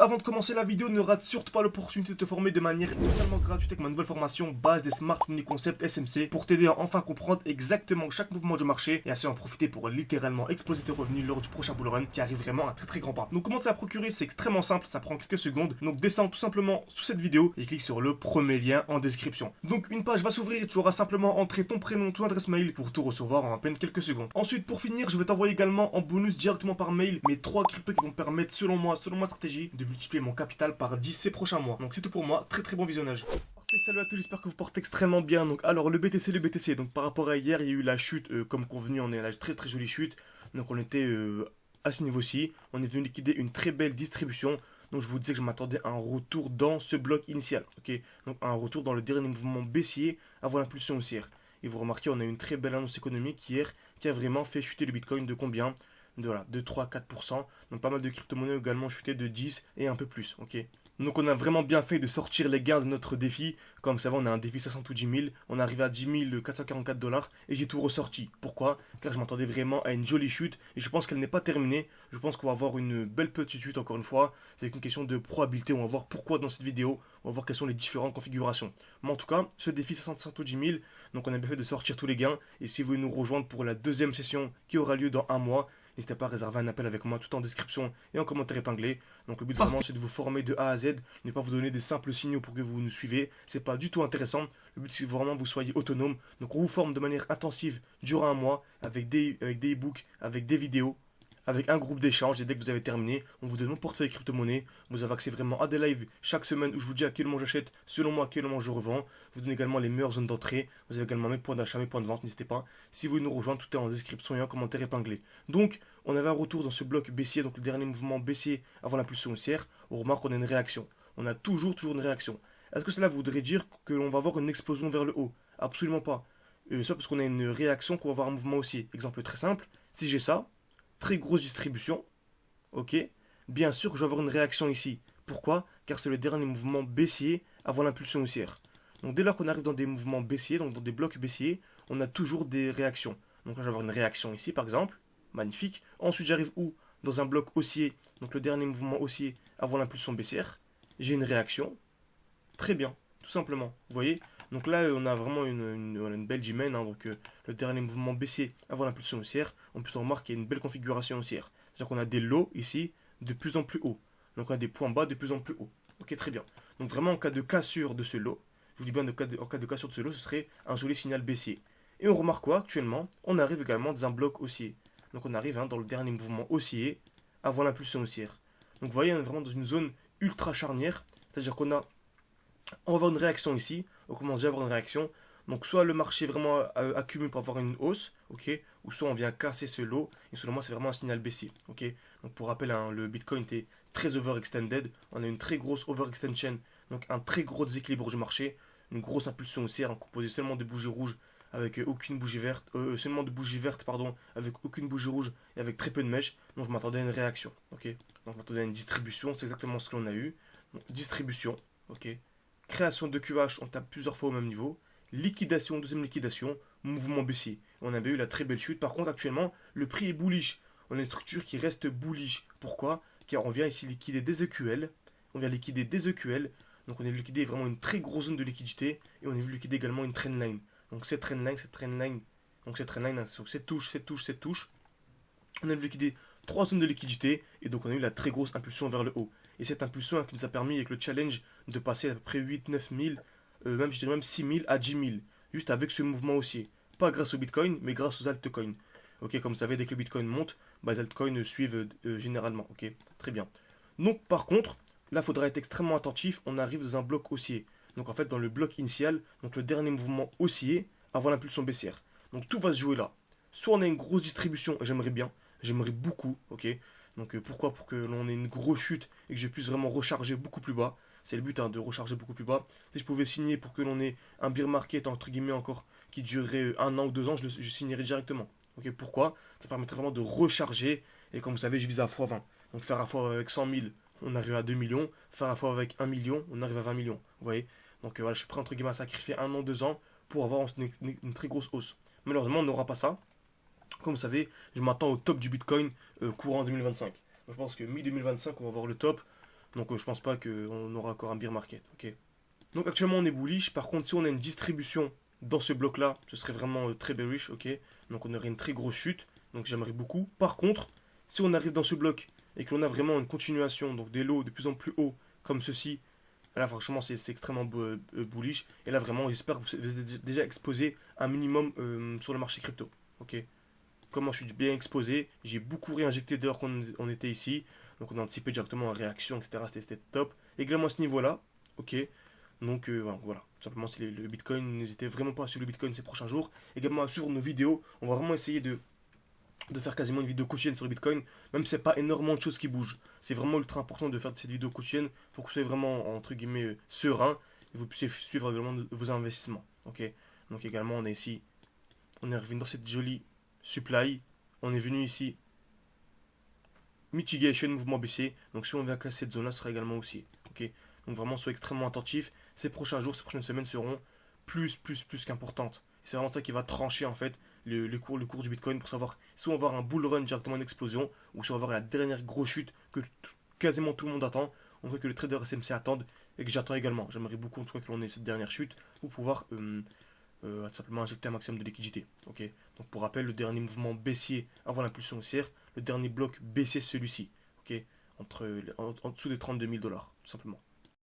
avant de commencer la vidéo, ne rate surtout pas l'opportunité de te former de manière totalement gratuite avec ma nouvelle formation base des Smart Money Concept SMC pour t'aider à enfin comprendre exactement chaque mouvement du marché et ainsi en profiter pour littéralement exploser tes revenus lors du prochain bull run qui arrive vraiment à très grand pas. Donc comment te la procurer, c'est extrêmement simple, ça prend quelques secondes. Donc descends tout simplement sous cette vidéo et clique sur le premier lien en description. Donc une page va s'ouvrir et tu auras simplement entré ton prénom, ton adresse mail pour tout recevoir en à peine quelques secondes. Ensuite pour finir, je vais t'envoyer également en bonus directement par mail mes 3 cryptos qui vont me permettre selon moi, selon ma stratégie, de multiplier mon capital par 10 ces prochains mois. Donc c'est tout pour moi, très bon visionnage. Parfait, salut à tous, j'espère que vous portez extrêmement bien. Donc alors le BTC, donc par rapport à hier, il y a eu la chute comme convenu, on est à la très jolie chute. Donc on était à ce niveau-ci, on est venu liquider une très belle distribution. Donc je vous disais que je m'attendais à un retour dans ce bloc initial, ok. Donc un retour dans le dernier mouvement baissier avant l'impulsion haussière. Et vous remarquez, on a eu une très belle annonce économique hier qui a vraiment fait chuter le Bitcoin de combien? De 3 à 4%. Donc pas mal de crypto-monnaies également chuté de 10 et un peu plus, ok. Donc on a vraiment bien fait de sortir les gains de notre défi. Comme vous savez, on a un défi 510 000. On est arrivé à 10 444 $ et j'ai tout ressorti. Pourquoi? Car je m'attendais vraiment à une jolie chute et je pense qu'elle n'est pas terminée. Je pense qu'on va avoir une belle petite chute encore une fois. C'est une question de probabilité. On va voir pourquoi dans cette vidéo. On va voir quelles sont les différentes configurations. Mais en tout cas, ce défi 510 000, donc on a bien fait de sortir tous les gains. Et si vous voulez nous rejoindre pour la deuxième session qui aura lieu dans un mois, n'hésitez pas à réserver un appel avec moi, tout en description et en commentaire épinglé. Donc le but vraiment c'est de vous former de A à Z, ne pas vous donner des simples signaux pour que vous nous suivez. C'est pas du tout intéressant. Le but c'est vraiment que vous soyez autonome. Donc on vous forme de manière intensive durant un mois avec des e-books, avec des vidéos, avec un groupe d'échange et dès que vous avez terminé, on vous donne mon portefeuille crypto-monnaie. Vous avez accès vraiment à des lives chaque semaine où je vous dis à quel moment j'achète, selon moi à quel moment je revends. Je vous donne également les meilleures zones d'entrée. Vous avez également mes points d'achat, mes points de vente, n'hésitez pas. Si vous voulez nous rejoindre, tout est en description et en commentaire épinglé. Donc, on avait un retour dans ce bloc baissier, donc le dernier mouvement baissier avant l'impulsion haussière. On remarque qu'on a une réaction. On a toujours une réaction. Est-ce que cela voudrait dire que l'on va avoir une explosion vers le haut? Absolument pas. C'est pas parce qu'on a une réaction qu'on va avoir un mouvement haussier. Exemple très simple, si j'ai ça, très grosse distribution, ok, bien sûr que je vais avoir une réaction ici. Pourquoi? Car c'est le dernier mouvement baissier avant l'impulsion haussière. Donc dès lors qu'on arrive dans des mouvements baissiers, donc dans des blocs baissiers, on a toujours des réactions. Donc là je vais avoir une réaction ici par exemple, magnifique. Ensuite j'arrive où? Dans un bloc haussier, donc le dernier mouvement haussier avant l'impulsion baissière. J'ai une réaction, très bien, tout simplement, vous voyez. Donc là, on a vraiment une belle G-main, hein, donc le dernier mouvement baissier avant l'impulsion haussière. On peut remarquer qu'il y a une belle configuration haussière. C'est-à-dire qu'on a des lows ici de plus en plus haut. Donc on a des points bas de plus en plus haut. Ok, très bien. Donc vraiment en cas de cassure de ce lot, je vous dis bien en cas de cassure de ce lot, ce serait un joli signal baissier. Et on remarque quoi actuellement? On arrive également dans un bloc haussier. Donc on arrive dans le dernier mouvement haussier avant l'impulsion haussière. Donc vous voyez, on est vraiment dans une zone ultra charnière. C'est-à-dire on va avoir une réaction ici. On commence déjà à avoir une réaction. Donc soit le marché vraiment accumule pour avoir une hausse, ok, ou soit on vient casser ce lot. Et selon moi, c'est vraiment un signal baissier, ok. Donc pour rappel, hein, le Bitcoin était très overextended. On a une très grosse overextension, donc un très gros déséquilibre du marché, une grosse impulsion haussière hein, composée seulement de bougies rouges avec aucune bougie verte, seulement de bougies vertes pardon, avec aucune bougie rouge et avec très peu de mèches. Donc je m'attendais à une réaction, ok. Donc je m'attendais à une distribution, c'est exactement ce que l'on a eu. Donc, distribution, ok. Création de QH, on tape plusieurs fois au même niveau. Liquidation, deuxième liquidation, mouvement baissier. On avait eu la très belle chute. Par contre, actuellement, le prix est bullish. On a une structure qui reste bullish. Pourquoi? Car on vient ici liquider des EQL. On vient liquider des EQL. Donc on a liquidé vraiment une très grosse zone de liquidité. Et on a vu liquider également une trendline. Donc cette trendline, donc cette trendline, hein, sur cette touche. On a liquidé 3 zones de liquidité. Et donc on a eu la très grosse impulsion vers le haut. Et cette impulsion hein, qui nous a permis avec le challenge de passer à peu près 8-9 000, même je dirais même 6 000 à 10 000, juste avec ce mouvement haussier. Pas grâce au Bitcoin, mais grâce aux altcoins. Ok, comme vous savez, dès que le Bitcoin monte, les altcoins suivent généralement. Ok, très bien. Donc par contre, là, il faudra être extrêmement attentif. On arrive dans un bloc haussier. Donc en fait, dans le bloc initial, donc le dernier mouvement haussier avant l'impulsion baissière. Donc tout va se jouer là. Soit on a une grosse distribution, et j'aimerais beaucoup, ok. Donc pourquoi? Pour que l'on ait une grosse chute et que je puisse vraiment recharger beaucoup plus bas. C'est le but hein, de recharger beaucoup plus bas. Si je pouvais signer pour que l'on ait un bear market entre guillemets encore qui durerait 1 an ou 2 ans, je signerais directement. Ok, pourquoi? Ça permettrait vraiment de recharger. Et comme vous savez, je vise à x20. Donc faire à fois avec 100 000, on arrive à 2 millions. Faire à fois avec 1 million, on arrive à 20 millions. Vous voyez? Donc voilà, je suis prêt entre guillemets à sacrifier 1 an, 2 ans pour avoir une très grosse hausse. Malheureusement, on n'aura pas ça. Comme vous savez, je m'attends au top du Bitcoin courant 2025. Donc, je pense que mi-2025, on va voir le top. Donc je pense pas qu'on aura encore un bear market. Ok. Donc actuellement on est bullish. Par contre, si on a une distribution dans ce bloc là, ce serait vraiment très bearish. Ok. Donc on aurait une très grosse chute. Donc j'aimerais beaucoup. Par contre, si on arrive dans ce bloc et que l'on a vraiment une continuation, donc des lots de plus en plus hauts comme ceci, là franchement c'est extrêmement bullish. Et là vraiment j'espère que vous êtes déjà exposé un minimum sur le marché crypto. Ok. Comment je suis bien exposé, j'ai beaucoup réinjecté dès lors qu'on était ici. Donc on a anticipé directement en réaction, etc. C'était top. Également à ce niveau-là. Ok. Donc voilà. Simplement si le Bitcoin, n'hésitez vraiment pas à suivre le Bitcoin ces prochains jours. Également à suivre nos vidéos. On va vraiment essayer de faire quasiment une vidéo quotidienne sur le Bitcoin, même si c'est pas énormément de choses qui bougent. C'est vraiment ultra important de faire cette vidéo quotidienne pour que vous soyez vraiment, entre guillemets, serein et vous puissiez suivre également vos investissements. Ok. Donc également, on est ici, on est revenu dans cette jolie supply. On est venu ici, mitigation, mouvement baissier. Donc si on vient casser cette zone-là, ce sera également aussi. Ok. Donc vraiment, soyez extrêmement attentifs. Ces prochains jours, ces prochaines semaines seront plus qu'importantes. C'est vraiment ça qui va trancher en fait le cours du Bitcoin pour savoir si on va avoir un bull run directement, une explosion, ou si on va avoir la dernière grosse chute que quasiment tout le monde attend. On voit que les traders SMC attendent et que j'attends également. J'aimerais beaucoup en tout cas que l'on ait cette dernière chute pour pouvoir tout simplement injecter un maximum de liquidité. Ok. Donc pour rappel, le dernier mouvement baissier avant l'impulsion haussière, le dernier bloc baissier celui-ci. Ok. En dessous des 32 000 $, tout simplement.